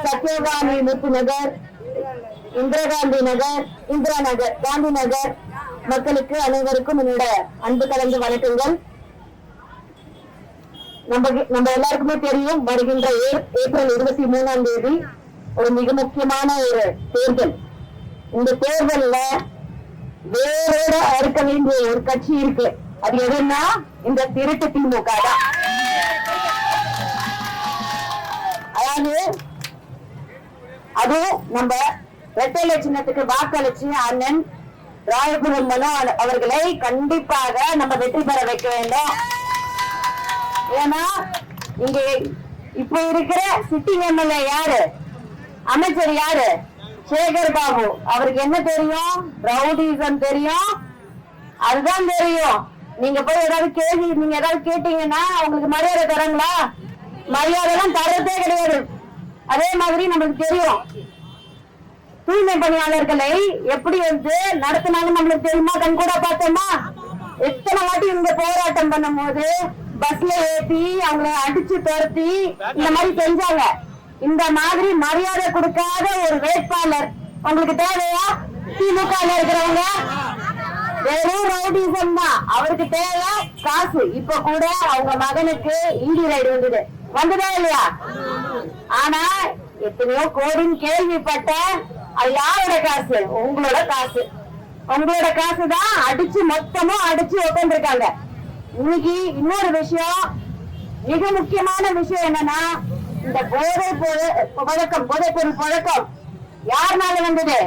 சத்யவாணி முத்து நகர், இந்திரா காந்தி நகர், இந்திரா நகர், காந்தி நகர் மக்களுக்கு அனைவருக்கும் என்னோட அன்பு கலந்த வணக்கங்கள். நம்ம எல்லாருக்குமே தெரியும், வருகின்ற ஏப்ரல் 23ஆம் தேதி ஒரு மிக முக்கியமான ஒரு தேர்தல். இந்த தேர்தல்ல வேறோட அறுக்க வேண்டிய ஒரு கட்சி இருக்கு. அது எதுன்னா இந்த திருட்டு திமுக தான். அதாவது அது நம்ம இரட்டை சின்னத்துக்கு வாக்களிச்சு அண்ணன் ராயபுரம் மனோ அவர்களை கண்டிப்பாக நம்ம வெற்றி பெற வைக்க வேண்டும். ஏன்னா இங்க இப்ப இருக்கிற சிட்டிங் எம்எல்ஏ யாரு, அமைச்சர் யாரு, சேகர் பாபு. அவருக்கு என்ன தெரியும்? ரவுடிசம் தெரியும், அதுதான் தெரியும். நீங்க போய் ஏதாவது கேள்வி நீங்க ஏதாவது கேட்டீங்கன்னா அவங்களுக்கு மரியாதை தராங்களா? மரியாதை எல்லாம் தரதே கிடையாது. அதே மாதிரி நம்மளுக்கு தெரியும், தூய்மை பணியாளர்களை எப்படி வந்து நடத்தினாலும் நம்மளுக்கு தெரியுமா? கண்கூட பார்த்தோமா? எத்தனை வாட்டி இங்க போராட்டம் பண்ணும் போது பஸ்ல ஏத்தி அவங்களை அடிச்சு துரத்தி இந்த மாதிரி செஞ்சாங்க. இந்த மாதிரி மரியாதை கொடுக்காத ஒரு வேட்பாளர் உங்களுக்கு தேவையா? திமுக இருக்கிறவங்க வெறும் ரவுடிசம் தான். அவருக்கு தேவை காசு. இப்ப கூட அவங்க மகனுக்கு இடி ரைடு வந்ததா இல்லையா? ஆனா எத்தனையோ கோடின்னு கேள்விப்பட்ட, அது யாரோட காசு? உங்களோட காசு. உங்களோட காசு தான் அடிச்சு மொத்தமும் அடிச்சு உட்காந்துருக்காங்க. இன்னைக்கு இன்னொரு விஷயம், மிக முக்கியமான விஷயம் என்னன்னா, இந்த போதைப்பொருள் பழக்கம் யாருனால வந்தது?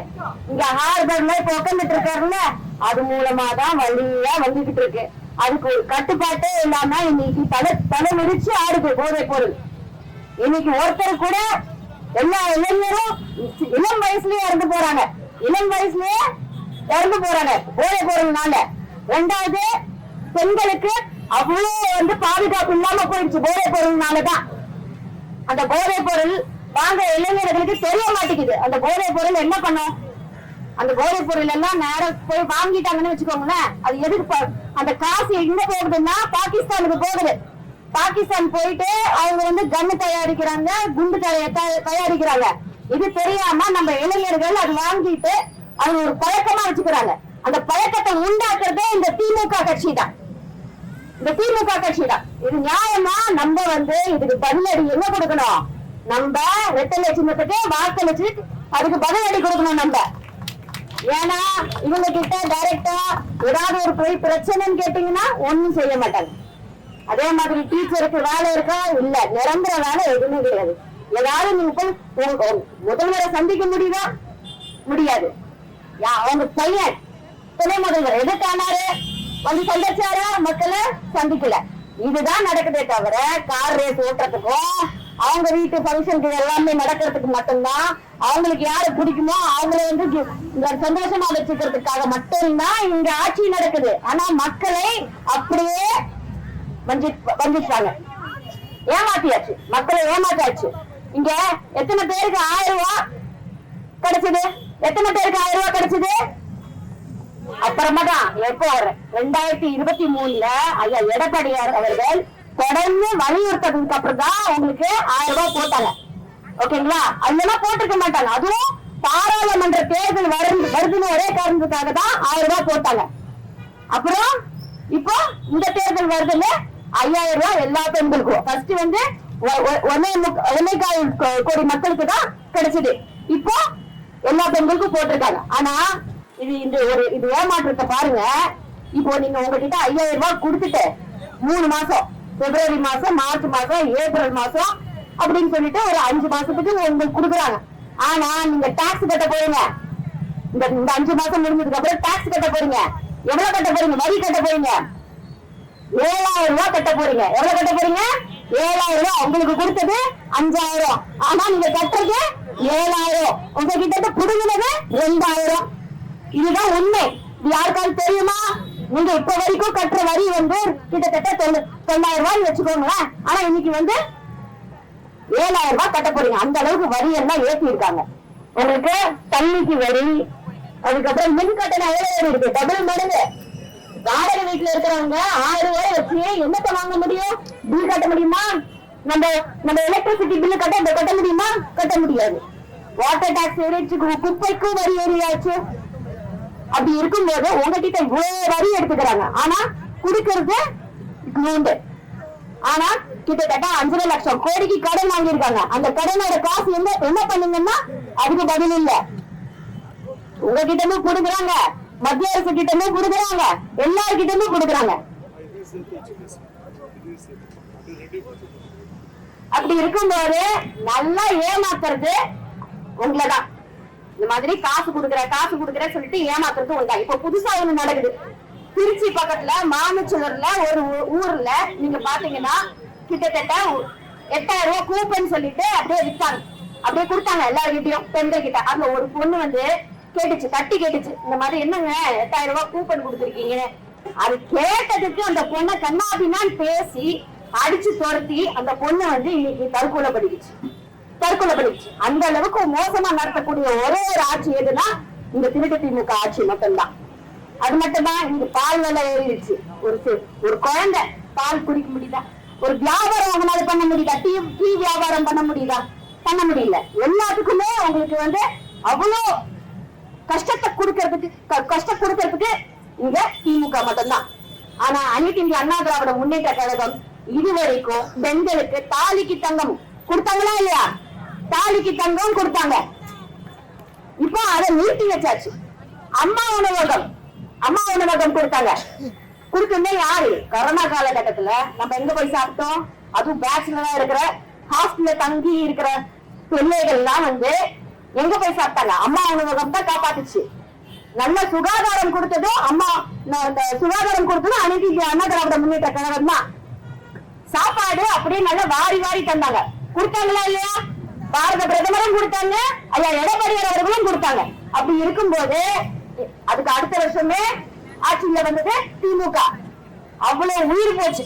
இங்க ஹார்பர்ல இப்ப உட்காந்துட்டு இருக்காருல்ல, அது மூலமா தான் வழியா வந்துகிட்டு இருக்கு. அதுக்கு ஒரு கட்டுப்பாட்டே இல்லாம இன்னைக்கு தலை விரிச்சு ஆடுது போதைப் பொருள். இன்னைக்கு ஒருத்தர் கூட எல்லா இளைஞரும் இளம் வயசுலயே இறந்து போறாங்க. இளம் வயசுலயே இறந்து போறாங்க போதைப் பொருள்னால. ரெண்டாவது, பெண்களுக்கு அவ்வளவு வந்து பாதுகாப்பு இல்லாம போயிடுச்சு போதைப் பொருள்னாலதான். அந்த போதைப் பொருள் வாங்க இளைஞர்களுக்கு தெரிய மாட்டேங்குது. அந்த போதைப் பொருள் என்ன பண்ணும்? அந்த போதைப் பொருள் எல்லாம் நேரம் போய் வாங்கிட்டாங்கன்னு வச்சுக்கோங்களேன். அது எதுக்கு? அந்த காசு எங்க போகுதுன்னா பாகிஸ்தானுக்கு போகுது. பாகிஸ்தான் போயிட்டு அவங்க வந்து கன்னு தயாரிக்கிறாங்க, குண்டு தயாரிக்கிறாங்க. இது தெரியாம நம்ம இளைஞர்கள் அது வாங்கிட்டு அது ஒரு பழக்கமா வச்சுக்கிறாங்க. அந்த பழக்கத்தை உண்டாக்குறதே இந்த திமுக கட்சி தான். இந்த திமுக கட்சி தான். இது நியாயமா? நம்ம வந்து இதுக்கு பதிலடி என்ன கொடுக்கணும்? நம்ம இரட்டை சின்னத்துக்கு வாக்களிச்சு அதுக்கு பதிலடி கொடுக்கணும் நம்ம. ஏன்னா இவங்க கிட்ட டைரக்டா ஏதாவது ஒரு பிரச்சனைன்னு கேட்டீங்கன்னா ஒண்ணும் செய்ய மாட்டாங்க. அதே மாதிரி டீச்சருக்கு வேலை இருக்கா? இல்ல, நிரந்தர வேலை எதுவுமே கிடையாது. ஏதாவது நீங்க போய் முதல்வரை சந்திக்க முடியுதா? முடியாது. அவங்க பையன் துணை முதல்வர் எதுக்கானாரு? வந்து சந்திச்சாரா? மக்களை சந்திக்கல. இதுதான் நடக்குதே தவிர கார் ரேஸ் ஓட்டுறதுக்கும் அவங்க வீட்டு பங்கனுக்கு எல்லாமே நடக்கிறதுக்கு மட்டும்தான், அவங்களுக்கு யாரு பிடிக்குமோ அவங்கள வந்து சந்தோஷமா வச்சுக்கிறதுக்காக மட்டும்தான் இங்க ஆட்சி நடக்குது. ஆனா மக்களை அப்படியே வஞ்சிச்சாங்க, ஏமாத்தியாச்சு. மக்களை ஏமாத்தாச்சு. இங்க எத்தனை பேருக்கு 1000 ரூபாய் கிடைச்சது? எத்தனை பேருக்கு 1000 ரூபாய் கிடைச்சது? அப்புறமா தான் எப்போ 2023 ஐயா எடப்பாடியார் அவர்கள் தொடர்ந்து வலியுறுத்ததுக்கு அப்புறம் தான் உங்களுக்கு 1000 ரூபாய் போட்டாங்க. ஓகேங்களா? அதெல்லாம் போட்டிருக்க மாட்டாங்க. அதுவும் பாராளுமன்ற தேர்தல் வருதுன்னு ஒரே காரணத்துக்காக தான் 1000 ரூபாய் போட்டாங்க. அப்புறம் இப்போ இந்த தேர்தல் வருதுன்னு 5000 ரூபாய் எல்லா பெண்களுக்கும். ஃபர்ஸ்ட் வந்து 1.25 கோடி மக்களுக்கு தான் கிடைச்சது. இப்போ எல்லா பெண்களுக்கும் போட்டிருக்காங்க. ஆனா இது ஏமாற்றத்தை பாருங்க. இப்போ நீங்க உங்ககிட்ட 5000 ரூபாய் கொடுத்துட்டு 3 மாசம், பிப்ரவரி மாசம், மார்ச் மாசம், ஏப்ரல் மாசம் அப்படின்னு சொல்லிட்டு ஒரு 5 மாசத்துக்கு உங்களுக்கு கொடுக்குறாங்க. ஆனா நீங்க டாக்ஸ் கட்ட போறீங்க. இந்த 5 மாசம் முடிஞ்சதுக்கு அப்புறம் டாக்ஸ் கட்ட போறீங்க. எவ்வளவு கட்ட போறீங்க? வரி கட்ட போறீங்க. 7000 ரூபாய் கட்ட போறீங்க. எவ்வளவு கட்ட போறீங்க? 7000 ரூபாய். உங்களுக்கு கொடுத்தது 5000. ஆனா நீங்க கட்டுறது 7000. உங்ககிட்ட புடுங்கினது 2000. இதுதான் உண்மை. இது யாருக்காவது தெரியுமா? நீங்க இப்ப வரைக்கும் கட்டுற வரி வந்து கிட்டத்தட்ட 9000 ரூபாய் வச்சுக்கோங்களேன். ஆனா இன்னைக்கு வந்து 7000 ரூபாய் கட்ட போறீங்க. அந்த அளவுக்கு வரி எல்லாம் ஏற்றி இருக்காங்க. உங்களுக்கு தண்ணிக்கு வரி, அதுக்கப்புறம் மின் கட்டணம் எவ்வளவு இருக்கு? டபுள் மடங்கு. வாடகை வீட்டுல இருக்கிறவங்க 1000 ரூபாய் வச்சு என்னத்தை வாங்க முடியும்? பில் கட்ட முடியுமா? நம்ம நம்ம எலக்ட்ரிசிட்டி பில்லு கட்ட முடியுமா? கட்ட முடியாது. வாட்டர் டாக்ஸ் ஏறிச்சு, குப்பைக்கும் வரி ஏறியாச்சு. அப்படி இருக்கும்போது உங்ககிட்ட இவ்வளவு வரி எடுத்துக்கிறாங்க, ஆனா குடுக்கறது நூண்டு. ஆனா கிட்டத்தட்ட 5.5 லட்சம் கோடிக்கு கடன் வாங்கியிருக்காங்க. அந்த கடனோட காசு என்ன பண்ணுங்கன்னா அதுக்கு பதில் இல்ல. உங்ககிட்டமும் கொடுக்குறாங்க, மத்திய அரசு கிட்டமும் கொடுக்குறாங்க, எல்லார்கிட்டமும் கொடுக்குறாங்க. அப்படி இருக்கும்போது நல்லா ஏமாத்துறது உங்களதான். இந்த மாதிரி காசு கொடுக்குற சொல்லிட்டு ஏமாத்துறது உண்டா. இப்ப புதுசா ஒண்ணு நடக்குது. திருச்சி பக்கத்துல மாமச்சூர்ல ஒரு ஊர்ல நீங்க பாத்தீங்கன்னா கிட்டத்தட்ட 8000 ரூபாய் கூப்பன் சொல்லிட்டு அப்படியே வித்தாங்க, அப்படியே கொடுத்தாங்க எல்லார்கிட்டயும், பெண்கள் கிட்ட. அதுல ஒரு பொண்ணு வந்து தட்டி கேட்டுச்சு, இந்த மாதிரி என்னங்க 8000 ரூபாய் கூப்பன் கொடுத்துருக்கீங்க. அது கேட்டதுக்கு அந்த பொண்ணை கண்ணாபின்னான்னு பேசி அடிச்சு துரத்தி அந்த பொண்ணு வந்து இன்னைக்கு தற்கொலை பண்ணிடுச்சு. அந்த அளவுக்கு மோசமா நடத்தக்கூடிய ஒரே ஒரு ஆட்சி எதுனா இந்த திருட்டு திமுக ஆட்சி மட்டும்தான். அது மட்டும்தான். இங்க பால் விலை ஏறிடுச்சு. ஒரு குழந்தை பால் குடிக்க முடியுதா? ஒரு வியாபாரம் அவங்களால பண்ண முடியுதா? டீ வியாபாரம் பண்ண முடியுதா? பண்ண முடியல. எல்லாத்துக்குமே உங்களுக்கு வந்து அவ்வளவு கஷ்டம் கொடுக்கறதுக்கு இங்க திமுக மட்டும்தான். ஆனா அனைத்து இந்திய அண்ணா திராவிட முன்னேற்ற கழகம் இதுவரைக்கும் பெண்களுக்கு தாலிக்கு தங்கம் கொடுத்தாங்களா இல்லையா? தாலிக்கு தங்கம் கொடுத்தாங்க. இப்போ அதை நிறுத்தி வச்சாச்சு. அம்மா உணவகம் கொடுத்தாங்க. கொடுக்கணும் யாரு? கொரோனா காலகட்டத்துல நம்ம எங்க போய் சாப்பிட்டோம்? அதுவும் பேச்சுலரா இருக்கிற ஹாஸ்டல்ல தங்கி இருக்கிற பிள்ளைகள் எல்லாம் வந்து எங்க போய் சாப்பிட்டாங்க? அம்மா உணவகம் தான் காப்பாத்துச்சு. நல்ல சுகாதாரம் கொடுத்ததும் அனைத்து இந்திய அண்ணா திராவிட முன்னேற்ற கழகம் தான். சாப்பாடு அப்படியே நல்லா வாரி தந்தாங்க. கொடுத்தாங்களா இல்லையா? பாரத பிரதமரும் கொடுத்தாங்க, ஐயா எடப்பாடியார் அவர்களும் கொடுத்தாங்க. அப்படி இருக்கும்போது அதுக்கு அடுத்த வருஷமே ஆட்சியில வந்தது திமுக. அவ்வளவு உயிர் போச்சு.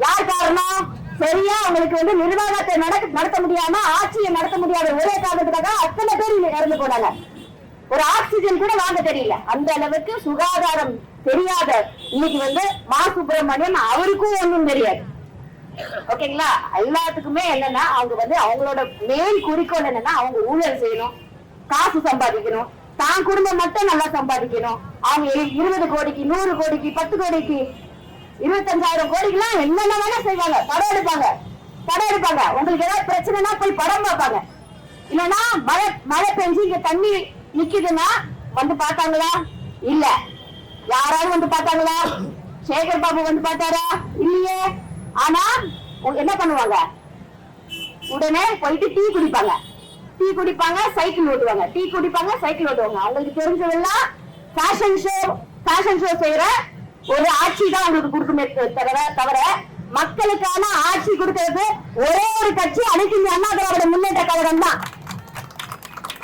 யார் காரணம்? சரியா அவங்களுக்கு வந்து நிர்வாகத்தை நடத்த முடியாம, ஆட்சியை நடத்த முடியாத ஒரே காரணத்துக்காக அத்தனை பேர் இறந்து போனாங்க. ஒரு ஆக்சிஜன் கூட வாங்க தெரியல. அந்த அளவுக்கு சுகாதாரம் தெரியாத இன்னைக்கு வந்து மா சுப்பிரமணியம் அவருக்கும் ஒண்ணும் தெரியாது. ஓகேங்களா? எல்லாத்துக்குமே என்னன்னா அவங்க வந்து அவங்களோட மெயின் குறிக்கோள் என்னன்னா அவங்க ஊழல் செய்யணும், காசு சம்பாதிக்கணும், தான் குடும்பம் மட்டும் நல்லா சம்பாதிக்கணும். அவங்க 20 கோடிக்கு 100 கோடிக்கு 10 கோடிக்கு 25,000 கோடிக்கு என்னென்ன வேணா செய்வாங்க. படம் எடுப்பாங்க. உங்களுக்கு ஏதாவது பிரச்சனைனா போய் படம் பார்ப்பாங்க. இல்லன்னா மழை பெஞ்சு இங்க தண்ணி நிக்குதுன்னா வந்து பார்த்தாங்களா? இல்ல. யாராவது வந்து பார்த்தாங்களா? சேகர் பாபு வந்து பார்த்தாரா? இல்லையே. ஆனா என்ன பண்ணுவாங்க? உடனே போயிட்டு டீ குடிப்பாங்க, சைக்கிள் ஓட்டுவாங்க. அவங்களுக்கு தெரிஞ்சதெல்லாம் ஃபேஷன் ஷோ செய்யற ஒரு ஆட்சி தான் அவங்களுக்கு கொடுக்குமே தவிர மக்களுக்கான ஆட்சி கொடுக்கிறது ஒரே ஒரு கட்சி அனைத்து இந்திய அண்ணா திராவிட முன்னேற்ற கழகம் தான்.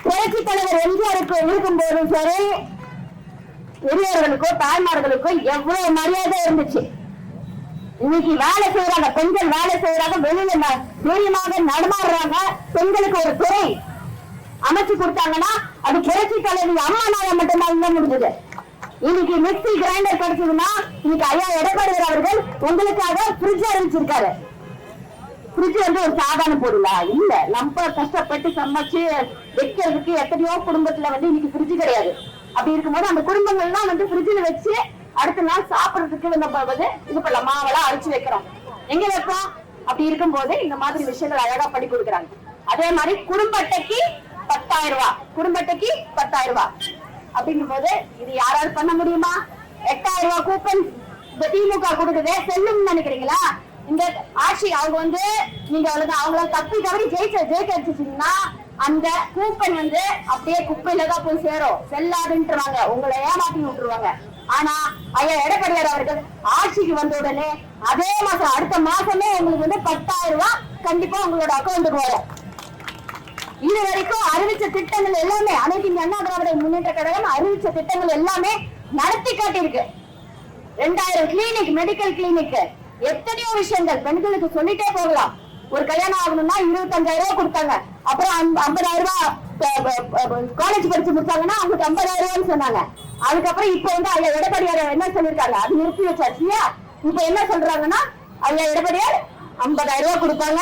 புரட்சி தலைவர் எம்ஜிஆருக்கு இருக்கும்போதும் சரி, பெரியவர்களுக்கோ தாய்மார்களுக்கோ எவ்வளவு மரியாதை இருந்துச்சு. இன்னைக்கு வேலை செய்யறாங்க, பெண்கள் வேலை செய்யறாங்க, வெளியில தைரியமாக நடமாடுறாங்க. பெண்களுக்கு ஒரு துறை அமைச்சு கொடுத்தாங்கன்னா அது புரட்சி தலைவி அம்மானால மட்டும்தான் இங்க முடிஞ்சது. இன்னைக்கு மிக்சி கிரைண்டர் கிடைச்சதுன்னா இன்னைக்கு ஐயா எடப்பாடியார் அவர்கள் உங்களுக்காக ஃப்ரிட்ஜ் அறிவிச்சிருக்காரு. ஃப்ரிட்ஜ் வந்து ஒரு சாதாரண பொருளா? இல்ல. நம்ம கஷ்டப்பட்டு சமைச்சு வைக்கிறதுக்கு எத்தனையோ குடும்பத்துல வந்து இன்னைக்கு ஃப்ரிட்ஜ் கிடையாது. அப்படி இருக்கும்போது அந்த குடும்பங்கள்லாம் வந்து ஃப்ரிட்ஜில் வச்சு அடுத்த நாள் சாப்பிடறதுக்கு நம்ம இது பண்ண மாவெல்லாம் அரைச்சு வைக்கிறோம். எங்க வைப்போம்? அப்படி இருக்கும்போது இந்த மாதிரி விஷயங்கள் அழகா பண்ணி கொடுக்குறாங்க. அதே மாதிரி குடும்ப அட்டைக்கு 10,000 ரூபாய் அப்படிங்கும் போது இது யாராவது பண்ண முடியுமா? 8,000 ரூபாய் கூப்பன் இந்த திமுக கொடுக்குது. செல்லும் நினைக்கிறீங்களா? இந்த ஆட்சி அவங்க வந்து நீங்க அவங்களால தப்பி தவறி ஜெயிச்சிருச்சீங்கன்னா அந்த கூப்பன் வந்து அப்படியே குப்பையில தான் போய் சேரும். செல்லாதுன்றாங்க, உங்களை ஏமாத்தி விட்டுருவாங்க. ஆனா ஐயா எடப்பாடியார் அவர்கள் ஆட்சிக்கு வந்த உடனே அதே மாசம் அடுத்த மாசமே உங்களுக்கு வந்து 10,000 ரூபாய் கண்டிப்பா உங்களோட அக்கௌண்ட்டுக்கு வரும். இது வரைக்கும் அறிவிச்ச திட்டங்கள் எல்லாமே அனைத்து இந்திய அண்ணா திராவிட முன்னேற்ற கழகம் அறிவிச்ச திட்டங்கள் எல்லாமே நடத்தி காட்டியிருக்கு. 2000 கிளினிக், மெடிக்கல் கிளினிக், எத்தனையோ விஷயங்கள் பெண்களுக்கு சொல்லிட்டே போகலாம். ஒரு கல்யாணம் ஆகணும்னா 25,000 ரூபாய் கொடுத்தாங்க. அப்புறம் 50,000 ரூபாய் காலேஜ் படிச்சு முடிச்சாங்கன்னா அவங்களுக்கு 50,000 ரூபாய்னு சொன்னாங்க. அதுக்கப்புறம் இப்ப வந்து ஐயா எடப்பாடியார் என்ன சொல்லிருக்காங்க? அது நிறுத்தி வச்சாச்சு. இப்ப என்ன சொல்றாங்கன்னா ஐயா எடப்பாடியார் 50,000 ரூபாய் கொடுப்பாங்க.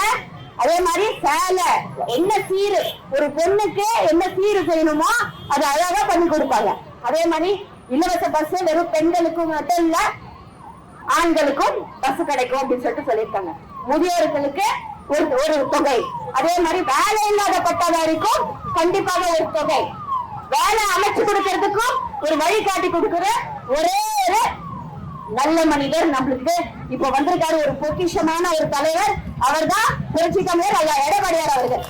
அதே மாதிரி சேலை, என்ன சீரு, ஒரு பொண்ணுக்கு என்ன சீரு செய்யணுமோ அது அழகா பண்ணி கொடுப்பாங்க. அதே மாதிரி இலவச பஸ் வெறும் பெண்களுக்கும் மட்டும் இல்ல, ஆண்களுக்கும் பஸ் கிடைக்கும் அப்படின்னு சொல்லிட்டு சொல்லியிருக்காங்க. முதியோர்களுக்கு ஒரு தொகை, அதே மாதிரி வேலை இல்லாத பட்டதாரிக்கும் கண்டிப்பாக ஒரு தொகை, வேலை அமைச்சு கொடுக்கறதுக்கும் ஒரு வழிகாட்டி கொடுக்கிற ஒரே ஒரு நல்ல மனிதர் நம்மளுக்கு இப்ப வந்திருக்காரு. ஒரு பொக்கிஷமான ஒரு தலைவர், அவர் தான் புரட்சி தமிழர் ஐயா எடப்பாடியார் அவர்கள்.